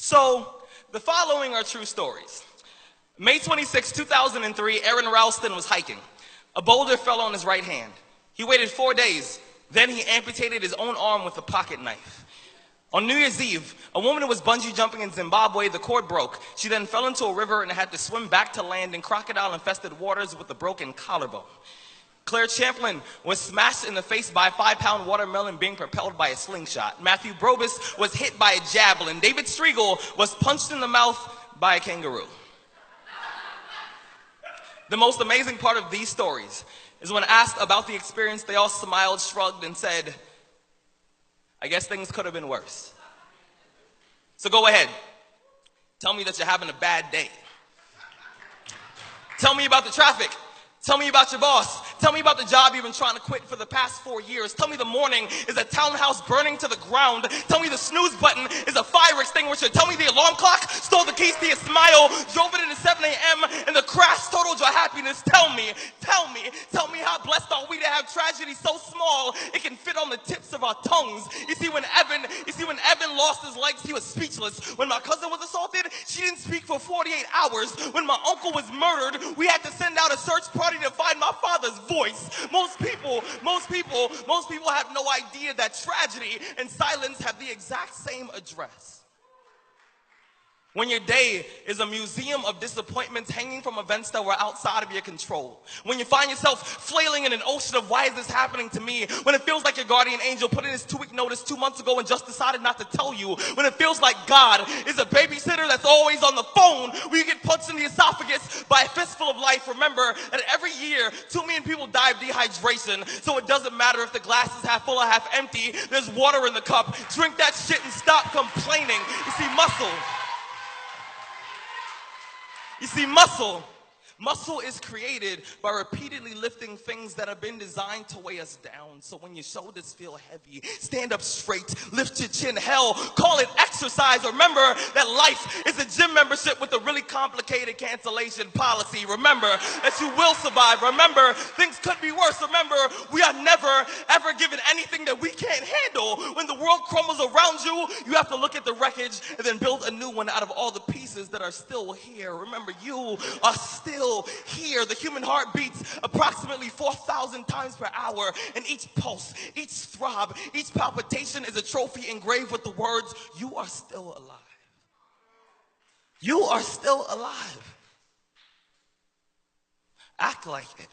So, the following are true stories. May 26, 2003, Aaron Ralston was hiking. A boulder fell on his right hand. He waited 4 days. Then he amputated his own arm with a pocket knife. On New Year's Eve, a woman was bungee jumping in Zimbabwe. The cord broke. She then fell into a river and had to swim back to land in crocodile-infested waters with a broken collarbone. Claire Champlin was smashed in the face by a 5-pound watermelon being propelled by a slingshot. Matthew Brobus was hit by a javelin. David Striegel was punched in the mouth by a kangaroo. The most amazing part of these stories is when asked about the experience, they all smiled, shrugged, and said, I guess things could have been worse. So go ahead. Tell me that you're having a bad day. Tell me about the traffic. Tell me about your boss. Tell me about the job you've been trying to quit for the past 4 years. Tell me the morning is a townhouse burning to the ground. Tell me the snooze button is a fire extinguisher. Tell me the alarm clock stole the keys to your smile, drove it into 7 a.m., and the crash totaled your happiness. Tell me how blessed are we to have tragedy so small it can fit on the tips of our tongues. You see, when Evan lost his legs, he was speechless. When my cousin was assaulted, she didn't speak for 48 hours. When my uncle was murdered, we had to send out a search party to find my father's voice. Most people have no idea that tragedy and silence have the exact same address. When your day is a museum of disappointments hanging from events that were outside of your control. When you find yourself flailing in an ocean of why is this happening to me? When it feels like your guardian angel put in his 2-week notice 2 months ago and just decided not to tell you. When it feels like God is a babysitter that's always on the phone. When you get punched in the esophagus by a fistful of life. Remember that every year 2 million people die of dehydration. So it doesn't matter if the glass is half full or half empty. There's water in the cup. Drink that shit and stop complaining. You see, muscle is created by repeatedly lifting things that have been designed to weigh us down. So when your shoulders feel heavy, stand up straight, lift your chin. Hell, call it exercise. Remember that life is a gym membership with a really complicated cancellation policy. Remember that you will survive. Remember, things could be worse. Remember, we are never, ever given anything that we can't handle. When the world crumbles around you, you have to look at the wreckage and then build a new one out of all the pieces that are still here. Remember, you are still here. The human heart beats approximately 4,000 times per hour, and each pulse, each throb, each palpitation is a trophy engraved with the words, you are still alive. You are still alive. Act like it.